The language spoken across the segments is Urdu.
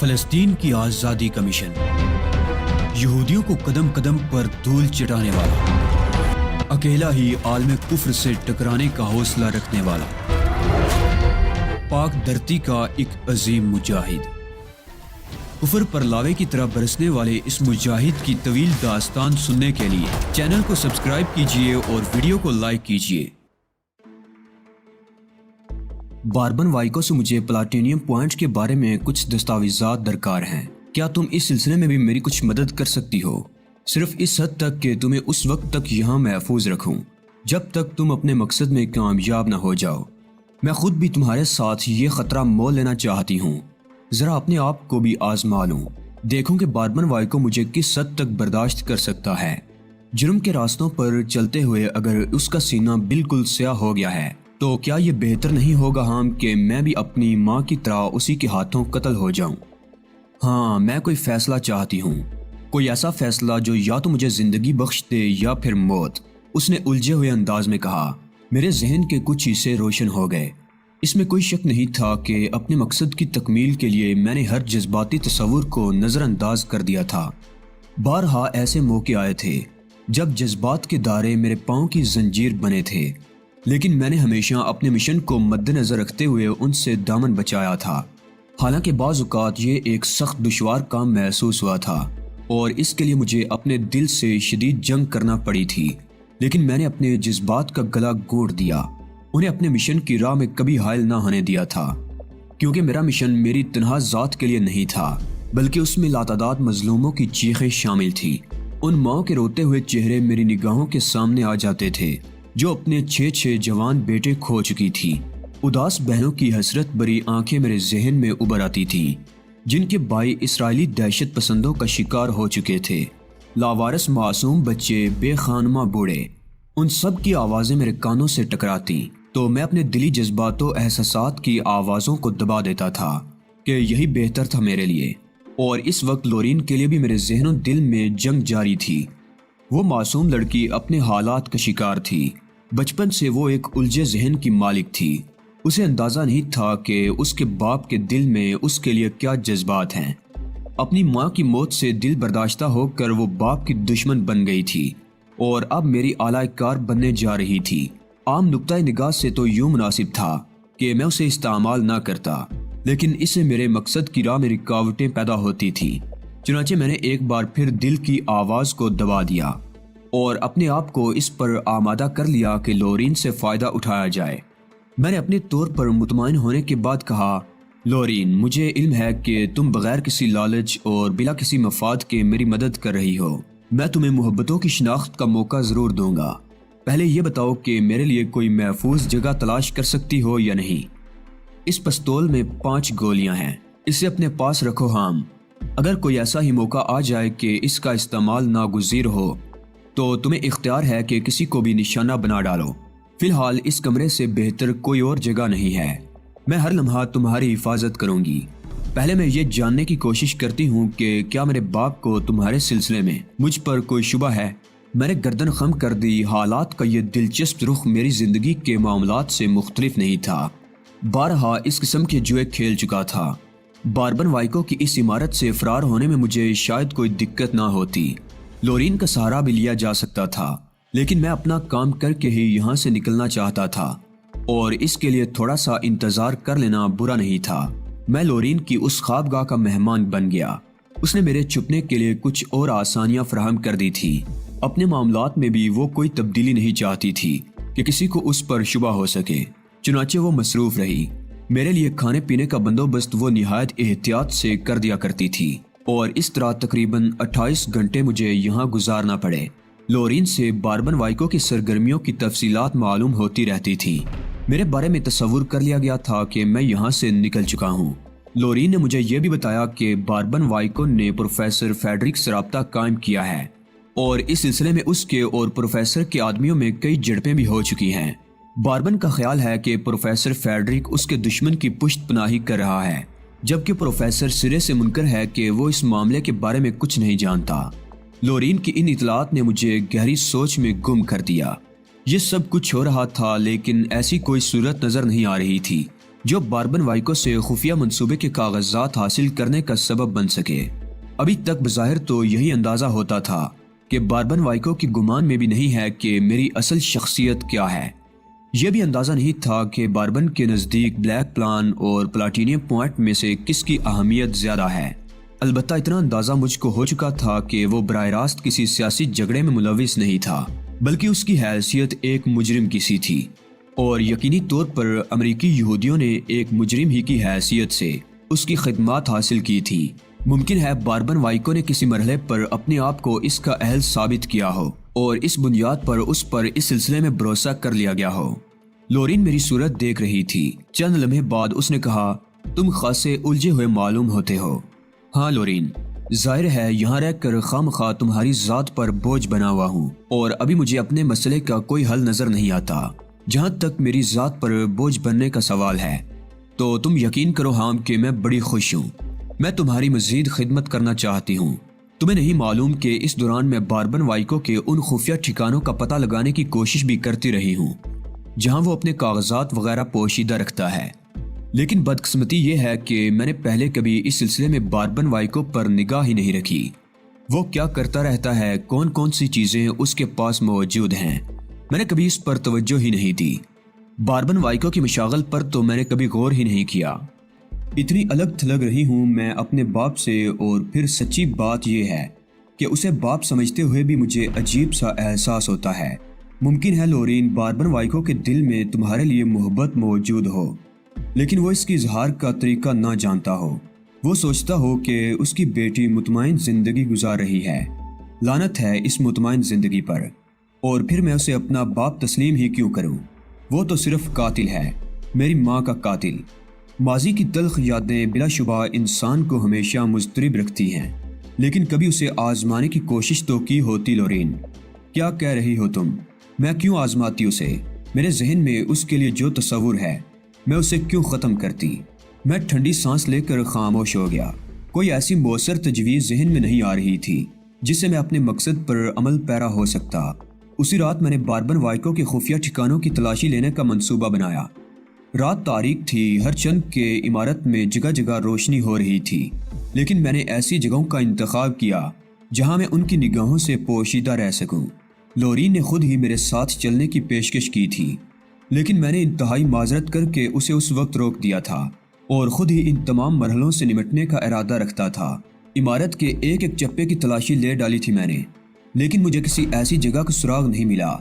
فلسطین کی آزادی کا مشن، یہودیوں کو قدم قدم پر دھول چٹانے والا، اکیلا ہی عالم کفر سے ٹکرانے کا حوصلہ رکھنے والا، پاک دھرتی کا ایک عظیم مجاہد، کفر پر لاوے کی طرح برسنے والے اس مجاہد کی طویل داستان سننے کے لیے چینل کو سبسکرائب کیجئے اور ویڈیو کو لائک کیجئے۔ باربن وائکو سے مجھے پلاٹینیم پوائنٹس کے بارے میں کچھ دستاویزات درکار ہیں۔ کیا تم اس سلسلے میں بھی میری کچھ مدد کر سکتی ہو؟ صرف اس حد تک کہ تمہیں اس وقت تک یہاں محفوظ رکھوں جب تک تم اپنے مقصد میں کامیاب نہ ہو جاؤ۔ میں خود بھی تمہارے ساتھ یہ خطرہ مول لینا چاہتی ہوں۔ ذرا اپنے آپ کو بھی آزما لوں، دیکھوں کہ باربن وائکو مجھے کس حد تک برداشت کر سکتا ہے۔ جرم کے راستوں پر چلتے ہوئے اگر اس کا سینہ بالکل سیاہ ہو گیا ہے تو کیا یہ بہتر نہیں ہوگا کہ میں بھی اپنی ماں کی طرح اسی کے ہاتھوں قتل ہو جاؤں؟ ہاں، میں کوئی فیصلہ چاہتی ہوں، کوئی ایسا فیصلہ جو یا تو مجھے زندگی بخش دے یا پھر موت۔ اس نے الجھے ہوئے انداز میں کہا۔ میرے ذہن کے کچھ حصے روشن ہو گئے۔ اس میں کوئی شک نہیں تھا کہ اپنے مقصد کی تکمیل کے لیے میں نے ہر جذباتی تصور کو نظر انداز کر دیا تھا۔ بارہا ایسے موقع آئے تھے جب جذبات کے دائرے میرے پاؤں کی زنجیر بنے تھے، لیکن میں نے ہمیشہ اپنے مشن کو مد نظر رکھتے ہوئے ان سے دامن بچایا تھا۔ حالانکہ بعض اوقات یہ ایک سخت دشوار کام محسوس ہوا تھا اور اس کے لیے مجھے اپنے دل سے شدید جنگ کرنا پڑی تھی، لیکن میں نے اپنے جذبات کا گلا گھونٹ دیا، انہیں اپنے مشن کی راہ میں کبھی حائل نہ ہونے دیا تھا، کیونکہ میرا مشن میری تنہا ذات کے لیے نہیں تھا، بلکہ اس میں لاتعداد مظلوموں کی چیخیں شامل تھی۔ ان ماں کے روتے ہوئے چہرے میری نگاہوں کے سامنے آ جاتے تھے جو اپنے 6 جوان بیٹے کھو چکی تھی۔ اداس بہنوں کی حسرت بری آنکھیں میرے ذہن میں ابھر آتی تھی، جن کے بھائی اسرائیلی دہشت پسندوں کا شکار ہو چکے تھے۔ لاوارث معصوم بچے، بے خانمہ بوڑھے، ان سب کی آوازیں میرے کانوں سے ٹکراتی تو میں اپنے دلی جذبات و احساسات کی آوازوں کو دبا دیتا تھا کہ یہی بہتر تھا میرے لیے۔ اور اس وقت لورین کے لیے بھی میرے ذہن و دل میں جنگ جاری تھی۔ وہ معصوم لڑکی اپنے حالات کا شکار تھی۔ بچپن سے وہ ایک الجھے ذہن کی مالک تھی۔ اسے اندازہ نہیں تھا کہ اس کے باپ کے دل میں اس کے لیے کیا جذبات ہیں۔ اپنی ماں کی موت سے دل برداشتہ ہو کر وہ باپ کی دشمن بن گئی تھی اور اب میری اعلی کار بننے جا رہی تھی۔ عام نقطۂ نگاہ سے تو یوں مناسب تھا کہ میں اسے استعمال نہ کرتا، لیکن اس سے میرے مقصد کی راہ میں رکاوٹیں پیدا ہوتی تھی۔ چنانچہ میں نے ایک بار پھر دل کی آواز کو دبا دیا اور اپنے آپ کو اس پر آمادہ کر لیا کہ لورین سے فائدہ اٹھایا جائے۔ میں نے اپنے طور پر مطمئن ہونے کے بعد کہا، لورین، مجھے علم ہے کہ تم بغیر کسی لالچ اور بلا کسی مفاد کے میری مدد کر رہی ہو۔ میں تمہیں محبتوں کی شناخت کا موقع ضرور دوں گا۔ پہلے یہ بتاؤ کہ میرے لیے کوئی محفوظ جگہ تلاش کر سکتی ہو یا نہیں۔ اس پستول میں 5 گولیاں ہیں، اسے اپنے پاس رکھو۔ اگر کوئی ایسا ہی موقع آ جائے کہ اس کا استعمال ناگزیر ہو تو تمہیں اختیار ہے کہ کسی کو بھی نشانہ بنا ڈالو۔ فی الحال اس کمرے سے بہتر کوئی اور جگہ نہیں ہے۔ میں ہر لمحہ تمہاری حفاظت کروں گی۔ پہلے میں یہ جاننے کی کوشش کرتی ہوں کہ کیا میرے باپ کو تمہارے سلسلے میں مجھ پر کوئی شبہ ہے؟ میں نے گردن خم کر دی۔ حالات کا یہ دلچسپ رخ میری زندگی کے معاملات سے مختلف نہیں تھا۔ بارہا اس قسم کے جوئے کھیل چکا تھا۔ باربن وائکو کی اس عمارت سے فرار ہونے میں مجھے شاید کوئی دقت نہ ہوتی۔ لورین کا سہارا بھی لیا جا سکتا تھا، لیکن میں اپنا کام کر کے ہی یہاں سے نکلنا چاہتا تھا اور اس کے لیے تھوڑا سا انتظار کر لینا برا نہیں تھا۔ میں لورین کی اس خوابگاہ کا مہمان بن گیا۔ اس نے میرے چھپنے کے لیے کچھ اور آسانیاں فراہم کر دی تھی۔ اپنے معاملات میں بھی وہ کوئی تبدیلی نہیں چاہتی تھی کہ کسی کو اس پر شبہ ہو سکے، چنانچہ وہ مصروف رہی۔ میرے لیے کھانے پینے کا بندوبست وہ نہایت احتیاط سے کر دیا کرتی تھی اور اس طرح تقریباً 28 گھنٹے مجھے یہاں گزارنا پڑے۔ لورین سے باربن وائکو کی سرگرمیوں کی تفصیلات معلوم ہوتی رہتی تھی۔ میرے بارے میں تصور کر لیا گیا تھا کہ میں یہاں سے نکل چکا ہوں۔ لورین نے مجھے یہ بھی بتایا کہ باربن وائکو نے پروفیسر فیڈرک سے رابطہ قائم کیا ہے اور اس سلسلے میں اس کے اور پروفیسر کے آدمیوں میں کئی جھڑپیں بھی ہو چکی ہیں۔ باربن کا خیال ہے کہ پروفیسر فیڈرک اس کے دشمن کی پشت پناہی کر رہا ہے، جبکہ پروفیسر سرے سے منکر ہے کہ وہ اس معاملے کے بارے میں کچھ نہیں جانتا۔ لورین کی ان اطلاعات نے مجھے گہری سوچ میں گم کر دیا۔ یہ سب کچھ ہو رہا تھا، لیکن ایسی کوئی صورت نظر نہیں آ رہی تھی جو باربن وائکو سے خفیہ منصوبے کے کاغذات حاصل کرنے کا سبب بن سکے۔ ابھی تک بظاہر تو یہی اندازہ ہوتا تھا کہ باربن وائکو کی گمان میں بھی نہیں ہے کہ میری اصل شخصیت کیا ہے۔ یہ بھی اندازہ نہیں تھا کہ باربن کے نزدیک بلیک پلان اور پلاٹینیم پوائنٹ میں سے کس کی اہمیت زیادہ ہے۔ البتہ اتنا اندازہ مجھ کو ہو چکا تھا کہ وہ براہ راست کسی سیاسی جھگڑے میں ملوث نہیں تھا، بلکہ اس کی حیثیت ایک مجرم کی سی تھی، اور یقینی طور پر امریکی یہودیوں نے ایک مجرم ہی کی حیثیت سے اس کی خدمات حاصل کی تھی۔ ممکن ہے باربن وائکو نے کسی مرحلے پر اپنے آپ کو اس کا اہل ثابت کیا ہو اور اس بنیاد پر اس پر اس سلسلے میں بھروسہ کر لیا گیا ہو۔ لورین میری صورت دیکھ رہی تھی۔ چند لمحے بعد اس نے کہا، تم خاصے الجھے ہوئے معلوم ہوتے ہو۔ ہاں لورین، ظاہر ہے یہاں رہ کر خواہ تمہاری ذات پر بوجھ بنا ہوا ہوں، اور ابھی مجھے اپنے مسئلے کا کوئی حل نظر نہیں آتا۔ جہاں تک میری ذات پر بوجھ بننے کا سوال ہے تو تم یقین کرو ہام کہ میں بڑی خوش ہوں۔ میں تمہاری مزید خدمت کرنا چاہتی ہوں۔ تمہیں نہیں معلوم کہ اس دوران میں باربن وائکو کے ان خفیہ ٹھکانوں کا پتہ لگانے کی کوشش بھی کرتی رہی ہوں جہاں وہ اپنے کاغذات وغیرہ پوشیدہ رکھتا ہے، لیکن بدقسمتی یہ ہے کہ میں نے پہلے کبھی اس سلسلے میں باربن وائکو پر نگاہ ہی نہیں رکھی۔ وہ کیا کرتا رہتا ہے، کون کون سی چیزیں اس کے پاس موجود ہیں، میں نے کبھی اس پر توجہ ہی نہیں دی۔ باربن وائکو کی مشاغل پر تو میں نے کبھی غور ہی نہیں کیا۔ اتنی الگ تھلگ رہی ہوں میں اپنے باپ سے، اور پھر سچی بات یہ ہے کہ اسے باپ سمجھتے ہوئے بھی مجھے عجیب سا احساس ہوتا ہے۔ ممکن ہے لورین باربن وائکو کے دل میں تمہارے لیے محبت موجود ہو، لیکن وہ اس کی اظہار کا طریقہ نہ جانتا ہو۔ وہ سوچتا ہو کہ اس کی بیٹی مطمئن زندگی گزار رہی ہے۔ لعنت ہے اس مطمئن زندگی پر، اور پھر میں اسے اپنا باپ تسلیم ہی کیوں کروں؟ وہ تو صرف قاتل ہے، میری ماں کا قاتل۔ ماضی کی تلخ یادیں بلا شبہ انسان کو ہمیشہ مضطرب رکھتی ہیں، لیکن کبھی اسے آزمانے کی کوشش تو کی ہوتی لورین؟ کیا کہہ رہی ہو تم؟ میں کیوں آزماتی اسے؟ میرے ذہن میں اس کے لیے جو تصور ہے میں اسے کیوں ختم کرتی؟ میں ٹھنڈی سانس لے کر خاموش ہو گیا۔ کوئی ایسی مؤثر تجویز ذہن میں نہیں آ رہی تھی جس سے میں اپنے مقصد پر عمل پیرا ہو سکتا۔ اسی رات میں نے باربن وائکو کے خفیہ ٹھکانوں کی تلاشی لینے کا منصوبہ بنایا۔ رات تاریک تھی، ہر چند کے عمارت میں جگہ جگہ روشنی ہو رہی تھی، لیکن میں نے ایسی جگہوں کا انتخاب کیا جہاں میں ان کی نگاہوں سے پوشیدہ رہ سکوں۔ لورین نے خود ہی میرے ساتھ چلنے کی پیشکش کی تھی، لیکن میں نے انتہائی معذرت کر کے اسے اس وقت روک دیا تھا، اور خود ہی ان تمام مرحلوں سے نمٹنے کا ارادہ رکھتا تھا۔ عمارت کے ایک ایک چپے کی تلاشی لے ڈالی تھی میں نے، لیکن مجھے کسی ایسی جگہ کا سراغ نہیں ملا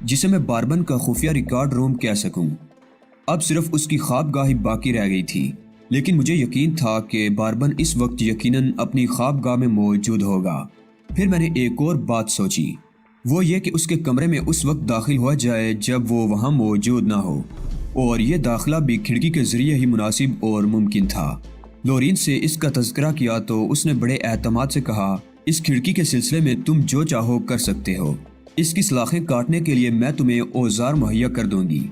جسے میں باربن کا خفیہ ریکارڈ روم کہہ سکوں۔ اب صرف اس کی خوابگاہ ہی باقی رہ گئی تھی، لیکن مجھے یقین تھا کہ باربن اس وقت یقیناً اپنی خوابگاہ میں موجود ہوگا۔ پھر میں نے ایک اور بات سوچی، وہ یہ کہ اس کے کمرے میں اس وقت داخل ہوا جائے جب وہ وہاں موجود نہ ہو، اور یہ داخلہ بھی کھڑکی کے ذریعے ہی مناسب اور ممکن تھا۔ لورین سے اس کا تذکرہ کیا تو اس نے بڑے اعتماد سے کہا، اس کھڑکی کے سلسلے میں تم جو چاہو کر سکتے ہو۔ اس کی سلاخیں کاٹنے کے لیے میں تمہیں اوزار مہیا کر دوں گی،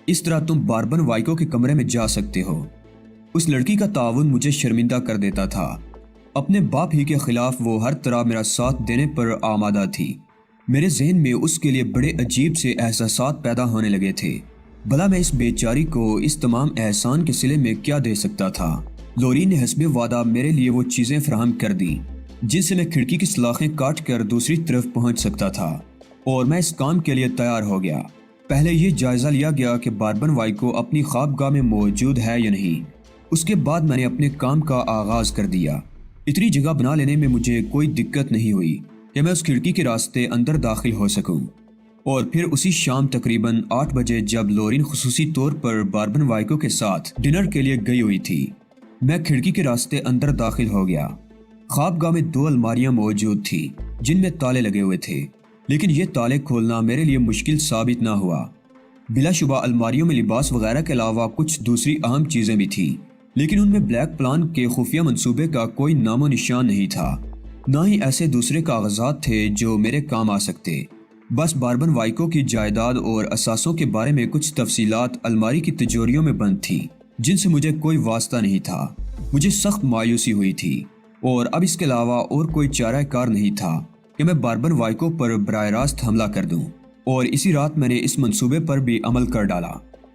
اس طرح تم باربن وائکو کے کمرے میں جا سکتے ہو۔ اس لڑکی کا تعاون مجھے شرمندہ کر دیتا تھا۔ اپنے باپ ہی کے خلاف وہ ہر طرح میرا ساتھ دینے پر آمادہ تھی۔ میرے ذہن میں اس کے لیے بڑے عجیب سے احساسات پیدا ہونے لگے تھے۔ بھلا میں اس بیچاری کو اس تمام احسان کے صلے میں کیا دے سکتا تھا؟ لورین نے حسب وعدہ میرے لیے وہ چیزیں فراہم کر دیں جن سے میں کھڑکی کی سلاخیں کاٹ کر دوسری طرف پہنچ سکتا تھا، اور میں اس کام کے لیے تیار ہو گیا۔ پہلے یہ جائزہ لیا گیا کہ باربن وائکو اپنی خوابگاہ میں موجود ہے یا نہیں۔ اس کے بعد میں نے اپنے کام کا آغاز کر دیا۔ اتنی جگہ بنا لینے میں مجھے کوئی دقت نہیں ہوئی کہ میں اس کھڑکی کے راستے اندر داخل ہو سکوں، اور پھر اسی شام تقریباً 8 بجے جب لورین خصوصی طور پر باربن وائکو کے ساتھ ڈنر کے لیے گئی ہوئی تھی، میں کھڑکی کے راستے اندر داخل ہو گیا۔ خوابگاہ میں 2 الماریاں موجود تھیں جن میں تالے لگے ہوئے تھے، لیکن یہ تالے کھولنا میرے لیے مشکل ثابت نہ ہوا۔ بلا شبہ الماریوں میں لباس وغیرہ کے علاوہ کچھ دوسری اہم چیزیں بھی تھیں، لیکن ان میں بلیک پلان کے خفیہ منصوبے کا کوئی نام و نشان نہیں تھا، نہ ہی ایسے دوسرے کاغذات تھے جو میرے کام آ سکتے۔ بس باربن وائکو کی جائیداد اور اثاثوں کے بارے میں کچھ تفصیلات الماری کی تجوریوں میں بند تھیں جن سے مجھے کوئی واسطہ نہیں تھا۔ مجھے سخت مایوسی ہوئی تھی، اور اب اس کے علاوہ اور کوئی چارہ کار نہیں تھا کہ میں باربن وائکو پر براہ راست حملہ کر دوں، اور اسی رات میں نے اس منصوبے پر بھی عمل کر ڈالا۔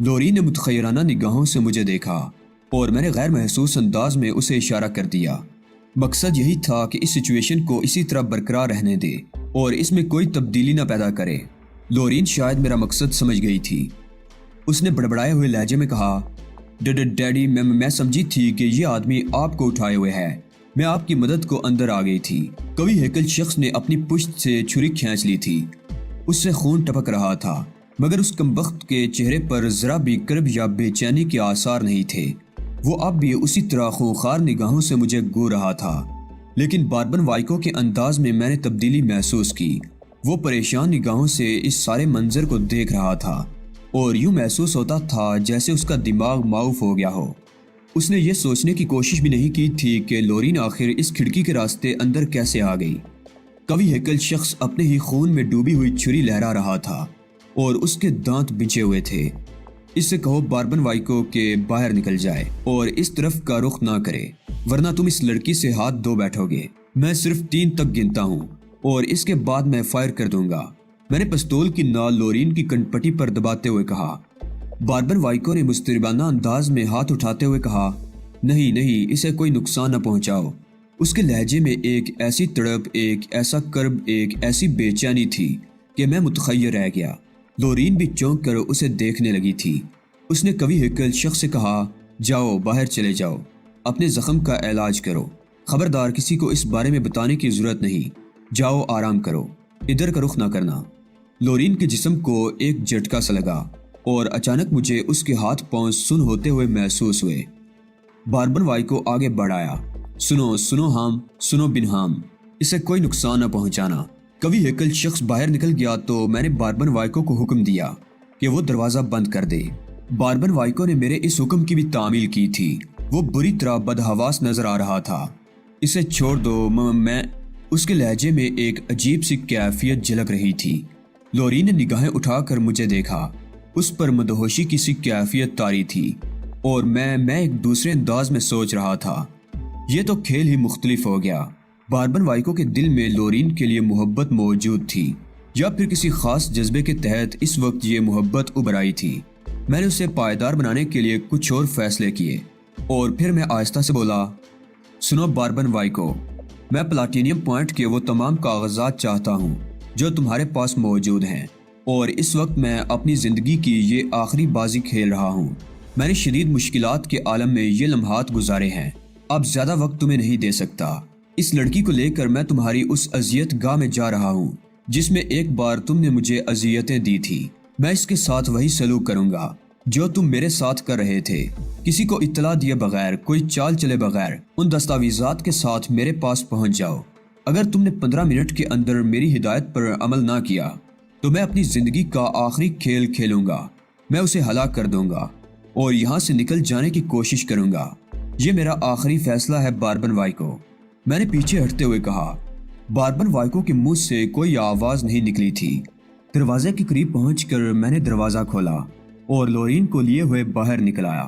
لورین نے متخیرانہ نگاہوں سے مجھے دیکھا اور میں نے غیر محسوس انداز میں اسے اشارہ کر دیا۔ مقصد یہی تھا کہ اس سچویشن کو اسی طرح برقرار رہنے دے اور اس میں کوئی تبدیلی نہ پیدا کرے۔ لورین شاید میرا مقصد سمجھ گئی تھی۔ اس نے بڑبڑائے ہوئے لہجے میں کہا، ڈیڈی میں سمجھی تھی کہ یہ آدمی آپ کو اٹھائے ہوئے ہے۔ میں آپ کی مدد کو اندر آ گئی تھی۔ کوئی ہیکل شخص نے اپنی پشت سے چھری کھینچ لی تھی۔ اس سے خون ٹپک رہا تھا، مگر اس کمبخت کے چہرے پر ذرا بھی کرب یا بے چینی کے آثار نہیں تھے۔ وہ اب بھی اسی طرح خونخوار نگاہوں سے مجھے گھور رہا تھا، لیکن باربن وائکو کے انداز میں نے تبدیلی محسوس کی۔ وہ پریشان نگاہوں سے اس سارے منظر کو دیکھ رہا تھا اور یوں محسوس ہوتا تھا جیسے اس کا دماغ معاف ہو گیا ہو۔ اس نے یہ سوچنے کی کوشش بھی نہیں کی تھی کہ لورین آخر اس کھڑکی کے راستے اندر کیسے آ گئی۔ کوئی ہیکل شخص اپنے ہی خون میں ڈوبی ہوئی چھری لہرا رہا تھا اور اس کے دانت بچے ہوئے تھے۔ اس سے کہو باربن وائکو کہ باہر نکل جائے اور اس طرف کا رخ نہ کرے، ورنہ تم اس لڑکی سے ہاتھ دھو بیٹھو گے۔ میں صرف 3 تک گنتا ہوں اور اس کے بعد میں فائر کر دوں گا۔ میں نے پستول کی نال لورین کی کنپٹی پر دباتے ہوئے کہا۔ باربن وائکو نے مستربانہ انداز میں ہاتھ اٹھاتے ہوئے کہا، نہیں، اسے کوئی نقصان نہ پہنچاؤ۔ اس کے لہجے میں ایک ایسی تڑپ، ایک ایسا کرب، ایک ایسی بے چینی تھی کہ میں متخیر رہ گیا۔ لورین بھی چونک کر اسے دیکھنے لگی تھی۔ اس نے کوی ہیکل شخص سے کہا، جاؤ باہر چلے جاؤ، اپنے زخم کا علاج کرو۔ خبردار کسی کو اس بارے میں بتانے کی ضرورت نہیں۔ جاؤ آرام کرو، ادھر کا رخ نہ کرنا۔ لورین کے جسم کو ایک جھٹکا سا لگا اور اچانک مجھے اس کے ہاتھ پاؤں سن ہوتے ہوئے محسوس ہوئے۔ باربن وائکو آگے بڑھایا، سنو بنہام، اسے کوئی نقصان نہ پہنچانا۔ کوی ہیکل شخص باہر نکل گیا تو میں نے باربن وائکو کو حکم دیا کہ وہ دروازہ بند کر دے۔ باربن وائکو نے میرے اس حکم کی بھی تعمیل کی تھی۔ وہ بری طرح بدحواس نظر آ رہا تھا۔ اسے چھوڑ دو، میں اس کے لہجے میں ایک عجیب سی کیفیت جھلک رہی تھی۔ لورین نے نگاہیں اٹھا کر مجھے دیکھا۔ اس پر مدہوشی کی سی کیفیت طاری تھی اور میں ایک دوسرے انداز میں سوچ رہا تھا، یہ تو کھیل ہی مختلف ہو گیا۔ باربن وائکو کے دل میں لورین کے لیے محبت موجود تھی یا پھر کسی خاص جذبے کے تحت اس وقت یہ محبت ابھر آئی تھی۔ میں نے اسے پائیدار بنانے کے لیے کچھ اور فیصلے کیے اور پھر میں آہستہ سے بولا، سنو باربن وائکو، میں پلاٹینیم پوائنٹ کے وہ تمام کاغذات چاہتا ہوں جو تمہارے پاس موجود ہیں، اور اس وقت میں اپنی زندگی کی یہ آخری بازی کھیل رہا ہوں۔ میں نے شدید مشکلات کے عالم میں یہ لمحات گزارے ہیں، اب زیادہ وقت تمہیں نہیں دے سکتا۔ اس لڑکی کو لے کر میں تمہاری اس اذیت گاہ میں جا رہا ہوں جس میں ایک بار تم نے مجھے اذیتیں دی تھی۔ میں اس کے ساتھ وہی سلوک کروں گا جو تم میرے ساتھ کر رہے تھے، کسی کو اطلاع دیے بغیر، کوئی چال چلے بغیر۔ ان دستاویزات کے ساتھ میرے پاس پہنچ جاؤ۔ اگر تم نے 15 منٹ کے اندر میری ہدایت پر عمل نہ کیا تو میں اپنی زندگی کا آخری کھیل کھیلوں گا۔ میں اسے ہلاک کر دوں گا اور یہاں سے نکل جانے کی کوشش کروں گا۔ یہ میرا آخری فیصلہ ہے باربن وائکو، میں نے پیچھے ہٹتے ہوئے کہا۔ باربن وائکو کے منہ سے کوئی آواز نہیں نکلی تھی۔ دروازے کے قریب پہنچ کر میں نے دروازہ کھولا اور لورین کو لیے ہوئے باہر نکل آیا۔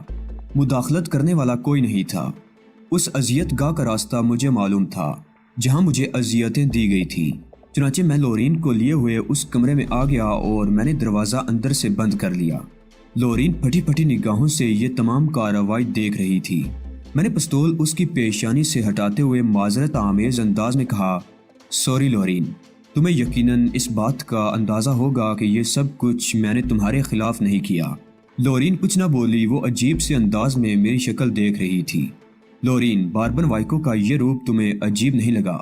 مداخلت کرنے والا کوئی نہیں تھا۔ اس اذیت گاہ کا راستہ مجھے معلوم تھا جہاں مجھے اذیتیں دی گئی تھی، چنانچہ میں لورین کو لیے ہوئے اس کمرے میں آ گیا اور میں نے دروازہ اندر سے بند کر لیا۔ لورین پھٹی پھٹی نگاہوں سے یہ تمام کارروائی دیکھ رہی تھی۔ میں نے پستول اس کی پیشانی سے ہٹاتے ہوئے معذرت آمیز انداز میں کہا، سوری لورین، تمہیں یقیناً اس بات کا اندازہ ہوگا کہ یہ سب کچھ میں نے تمہارے خلاف نہیں کیا۔ لورین کچھ نہ بولی، وہ عجیب سے انداز میں میری شکل دیکھ رہی تھی۔ لورین، باربن وائکو کا یہ روپ تمہیں عجیب نہیں لگا؟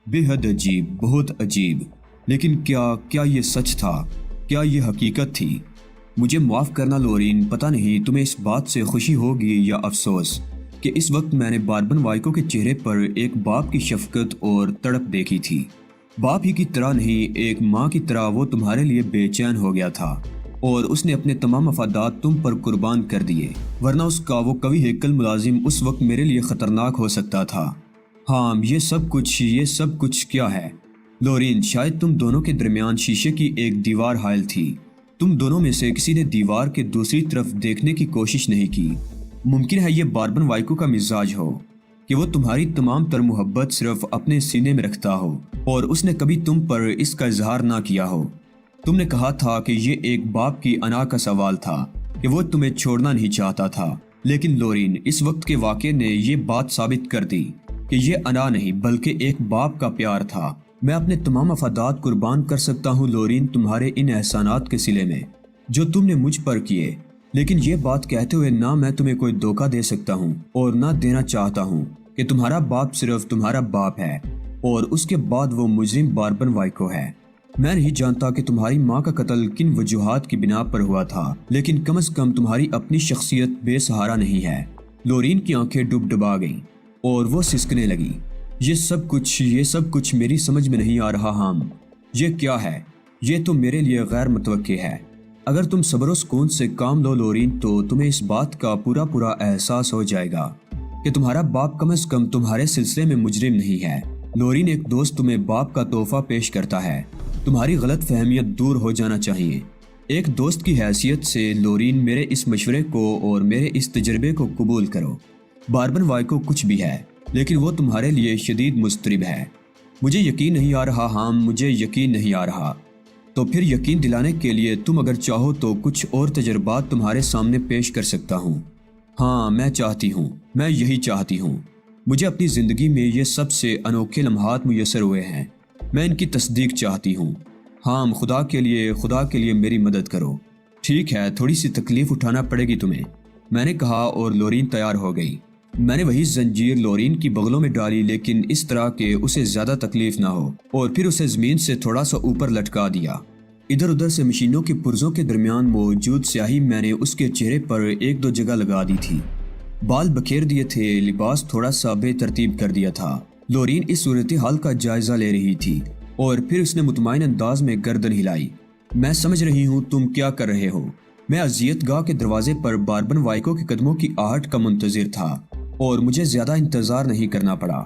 بے حد عجیب، بہت عجیب، لیکن کیا یہ سچ تھا؟ کیا یہ حقیقت تھی؟ مجھے معاف کرنا لورین، پتہ نہیں تمہیں اس بات سے خوشی ہوگی یا افسوس کہ اس وقت میں نے باربن وائکو کے چہرے پر ایک باپ کی شفقت اور تڑپ دیکھی تھی۔ باپ ہی کی طرح نہیں، ایک ماں کی طرح وہ تمہارے لیے بے چین ہو گیا تھا اور اس نے اپنے تمام مفادات تم پر قربان کر دیے، ورنہ اس کا وہ کوی ہیکل ملازم اس وقت میرے لیے خطرناک ہو سکتا تھا۔ ہاں، یہ سب کچھ کیا ہے؟ لورین، شاید تم دونوں کے درمیان شیشے کی ایک دیوار حائل تھی۔ تم دونوں میں سے کسی نے دیوار کے دوسری طرف دیکھنے کی کوشش نہیں کی۔ ممکن ہے یہ باربن وائکو کا مزاج ہو کہ وہ تمہاری تمام تر محبت صرف اپنے سینے میں رکھتا ہو اور اس نے کبھی تم پر اس کا اظہار نہ کیا ہو۔ تم نے کہا تھا کہ یہ ایک باپ کی انا کا سوال تھا، کہ وہ تمہیں چھوڑنا نہیں چاہتا تھا، لیکن لورین، اس وقت کے واقعے نے یہ بات ثابت کر دی کہ یہ انا نہیں بلکہ ایک باپ کا پیار تھا۔ میں اپنے تمام مفادات قربان کر سکتا ہوں لورین تمہارے ان احسانات کے صلے میں جو تم نے مجھ پر کیے، لیکن یہ بات کہتے ہوئے نہ میں تمہیں کوئی دھوکہ دے سکتا ہوں اور نہ دینا چاہتا ہوں کہ تمہارا باپ صرف تمہارا باپ ہے اور اس کے بعد وہ مجرم باربن وائکو ہے۔ میں نہیں جانتا کہ تمہاری ماں کا قتل کن وجوہات کی بنا پر ہوا تھا، لیکن کم از کم تمہاری اپنی شخصیت بے سہارا نہیں ہے۔ لورین کی آنکھیں ڈبڈبا گئیں اور وہ سسکنے لگی۔ یہ سب کچھ میری سمجھ میں نہیں آ رہا ہام۔ یہ کیا ہے؟ یہ تو میرے لیے غیر متوقع ہے۔ اگر تم صبر و سکون سے کام لو لورین، تو تمہیں اس بات کا پورا احساس ہو جائے گا کہ تمہارا باپ کم از کم تمہارے سلسلے میں مجرم نہیں ہے۔ لورین، ایک دوست تمہیں باپ کا تحفہ پیش کرتا ہے، تمہاری غلط فہمیت دور ہو جانا چاہیے۔ ایک دوست کی حیثیت سے لورین، میرے اس مشورے کو اور میرے اس تجربے کو قبول کرو۔ باربن وائکو کچھ بھی ہے، لیکن وہ تمہارے لیے شدید مضطرب ہے۔ مجھے یقین نہیں آ رہا ہام، مجھے یقین نہیں آ رہا۔ تو پھر یقین دلانے کے لیے تم اگر چاہو تو کچھ اور تجربات تمہارے سامنے پیش کر سکتا ہوں۔ ہاں، میں یہی چاہتی ہوں۔ مجھے اپنی زندگی میں یہ سب سے انوکھے لمحات میسر ہوئے ہیں، میں ان کی تصدیق چاہتی ہوں۔ ہاں، خدا کے لیے میری مدد کرو۔ ٹھیک ہے، تھوڑی سی تکلیف اٹھانا پڑے گی تمہیں، میں نے کہا، اور لورین تیار ہو گئی۔ میں نے وہی زنجیر لورین کی بغلوں میں ڈالی، لیکن اس طرح کہ اسے زیادہ تکلیف نہ ہو، اور پھر اسے زمین سے تھوڑا سا اوپر لٹکا دیا۔ ادھر ادھر سے مشینوں کے پرزوں کے درمیان موجود سیاہی میں نے اس کے چہرے پر ایک دو جگہ لگا دی تھی، بال بکھیر دیے تھے، لباس تھوڑا سا بے ترتیب کر دیا تھا۔ لورین اس صورتحال کا جائزہ لے رہی تھی اور پھر اس نے مطمئن انداز میں گردن ہلائی۔ میں سمجھ رہی ہوں تم کیا کر رہے ہو۔ میں اذیت گاہ کے دروازے پر باربن وائکو کے قدموں کی آہٹ کا منتظر تھا اور مجھے زیادہ انتظار نہیں کرنا پڑا۔